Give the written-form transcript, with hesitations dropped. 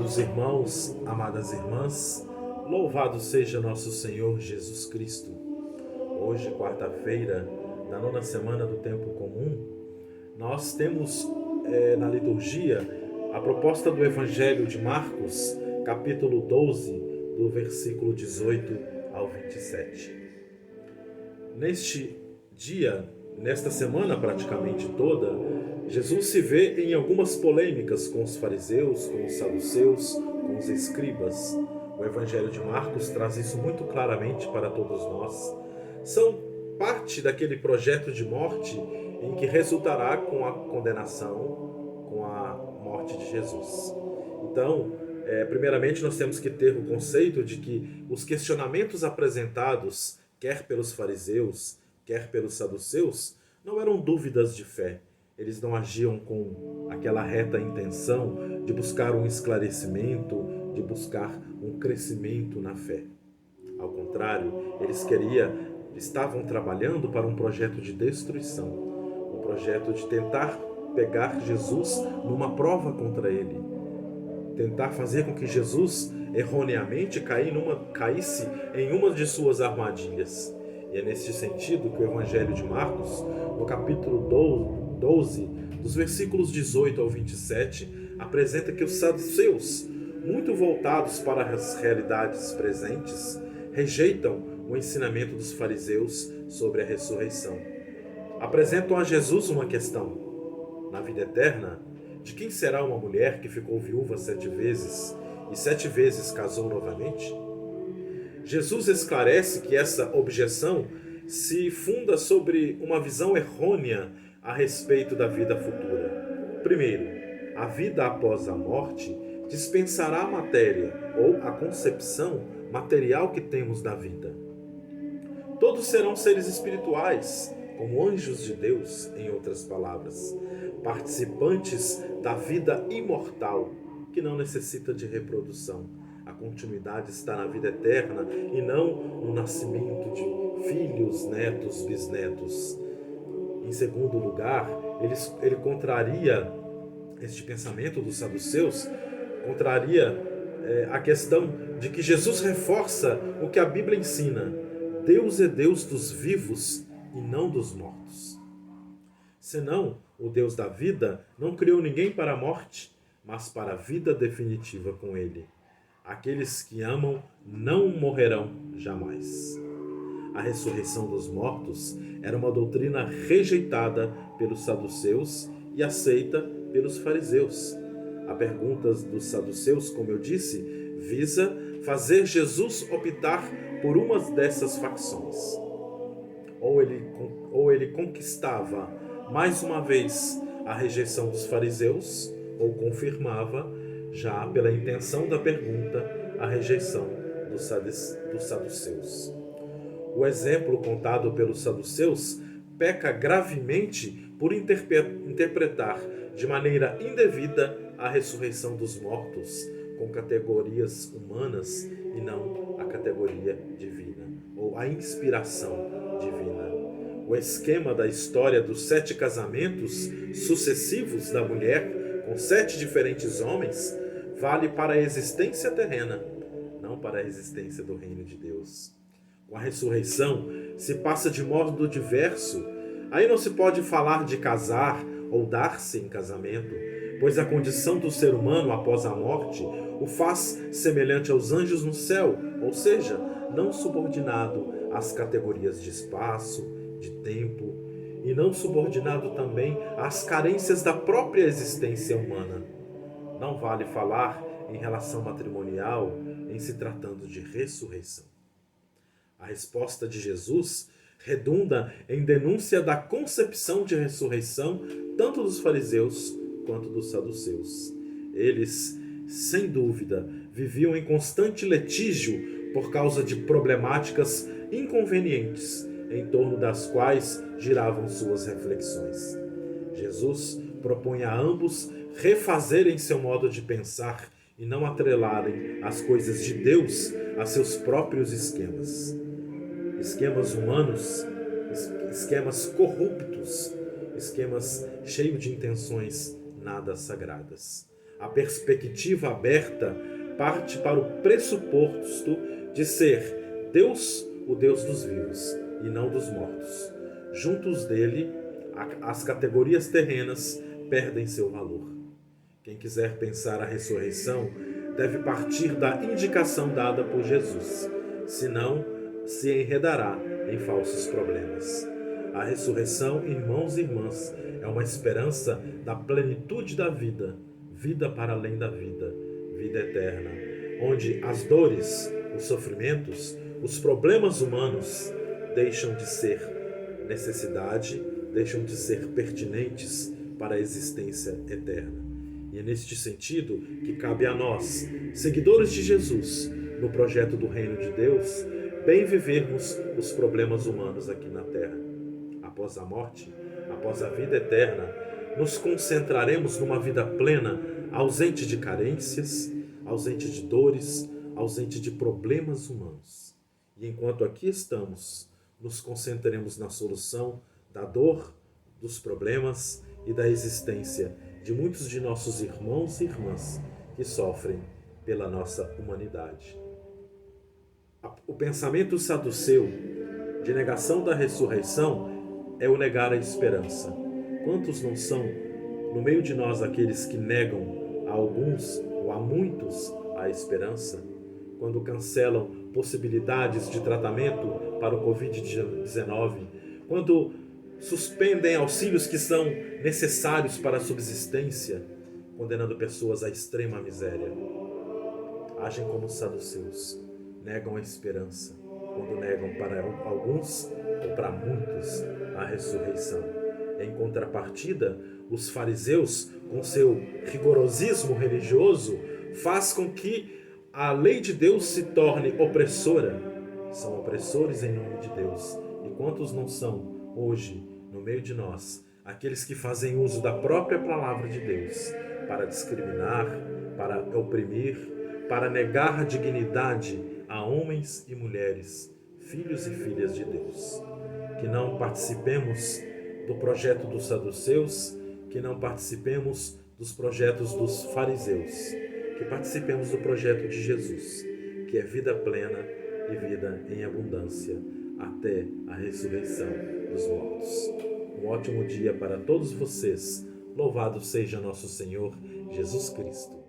Amados irmãos, amadas irmãs, louvado seja nosso Senhor Jesus Cristo. Hoje, quarta-feira, da nona semana do tempo comum, nós temos na liturgia a proposta do Evangelho de Marcos, capítulo 12, do versículo 18 ao 27. Neste dia, nesta semana praticamente toda, Jesus se vê em algumas polêmicas com os fariseus, com os saduceus, com os escribas. O Evangelho de Marcos traz isso muito claramente para todos nós. São parte daquele projeto de morte em que resultará com a condenação, com a morte de Jesus. Então, primeiramente nós temos que ter o conceito de que os questionamentos apresentados, quer pelos fariseus, quer pelos saduceus, não eram dúvidas de fé. Eles não agiam com aquela reta intenção de buscar um esclarecimento, de buscar um crescimento na fé. Ao contrário, estavam trabalhando para um projeto de destruição, um projeto de tentar pegar Jesus numa prova contra ele, tentar fazer com que Jesus erroneamente caísse em uma de suas armadilhas. E é nesse sentido que o Evangelho de Marcos, no capítulo 12, dos versículos 18 ao 27, apresenta que os saduceus, muito voltados para as realidades presentes, rejeitam o ensinamento dos fariseus sobre a ressurreição. Apresentam a Jesus uma questão. Na vida eterna, de quem será uma mulher que ficou viúva 7 vezes e 7 vezes casou novamente? Jesus esclarece que essa objeção se funda sobre uma visão errônea a respeito da vida futura. Primeiro, a vida após a morte dispensará a matéria ou a concepção material que temos da vida. Todos serão seres espirituais, como anjos de Deus, em outras palavras, participantes da vida imortal, que não necessita de reprodução. A continuidade está na vida eterna e não no nascimento de filhos, netos, bisnetos. Em segundo lugar, ele contraria este pensamento dos saduceus, contraria a questão de que Jesus reforça o que a Bíblia ensina. Deus é Deus dos vivos e não dos mortos. Senão, o Deus da vida não criou ninguém para a morte, mas para a vida definitiva com ele. Aqueles que amam não morrerão jamais. A ressurreição dos mortos era uma doutrina rejeitada pelos saduceus e aceita pelos fariseus. A pergunta dos saduceus, como eu disse, visa fazer Jesus optar por uma dessas facções. Ou ele conquistava mais uma vez a rejeição dos fariseus, ou confirmava, já pela intenção da pergunta, a rejeição dos saduceus. O exemplo contado pelos saduceus peca gravemente por interpretar de maneira indevida a ressurreição dos mortos com categorias humanas e não a categoria divina, ou a inspiração divina. O esquema da história dos 7 casamentos sucessivos da mulher com 7 diferentes homens vale para a existência terrena, não para a existência do reino de Deus. Com a ressurreição se passa de modo diverso. Aí não se pode falar de casar ou dar-se em casamento, pois a condição do ser humano após a morte o faz semelhante aos anjos no céu, ou seja, não subordinado às categorias de espaço, de tempo, e não subordinado também às carências da própria existência humana. Não vale falar em relação matrimonial em se tratando de ressurreição. A resposta de Jesus redunda em denúncia da concepção de ressurreição tanto dos fariseus quanto dos saduceus. Eles, sem dúvida, viviam em constante litígio por causa de problemáticas inconvenientes em torno das quais giravam suas reflexões. Jesus propõe a ambos refazerem seu modo de pensar e não atrelarem as coisas de Deus a seus próprios esquemas. Esquemas humanos, esquemas corruptos, esquemas cheios de intenções nada sagradas. A perspectiva aberta parte para o pressuposto de ser Deus, o Deus dos vivos, e não dos mortos. Juntos dele, as categorias terrenas perdem seu valor. Quem quiser pensar a ressurreição deve partir da indicação dada por Jesus, senão se enredará em falsos problemas. A ressurreição, irmãos e irmãs, é uma esperança da plenitude da vida, vida para além da vida, vida eterna, onde as dores, os sofrimentos, os problemas humanos deixam de ser necessidade, deixam de ser pertinentes para a existência eterna. E é neste sentido que cabe a nós, seguidores de Jesus, no projeto do Reino de Deus, bem vivermos os problemas humanos aqui na Terra. Após a morte, após a vida eterna, nos concentraremos numa vida plena, ausente de carências, ausente de dores, ausente de problemas humanos. E enquanto aqui estamos, nos concentraremos na solução da dor, dos problemas e da existência de muitos de nossos irmãos e irmãs que sofrem pela nossa humanidade. O pensamento saduceu de negação da ressurreição é o negar a esperança. Quantos não são, no meio de nós, aqueles que negam a alguns ou a muitos a esperança? Quando cancelam possibilidades de tratamento para o Covid-19, quando suspendem auxílios que são necessários para a subsistência, condenando pessoas à extrema miséria. Agem como saduceus, negam a esperança, quando negam para alguns ou para muitos a ressurreição. Em contrapartida, os fariseus, com seu rigorosismo religioso, faz com que a lei de Deus se torne opressora. São opressores em nome de Deus. E quantos não são hoje, no meio de nós, aqueles que fazem uso da própria palavra de Deus para discriminar, para oprimir, para negar a dignidade a homens e mulheres, filhos e filhas de Deus. Que não participemos do projeto dos saduceus, que não participemos dos projetos dos fariseus, que participemos do projeto de Jesus, que é vida plena e vida em abundância, até a ressurreição dos mortos. Um ótimo dia para todos vocês. Louvado seja nosso Senhor Jesus Cristo.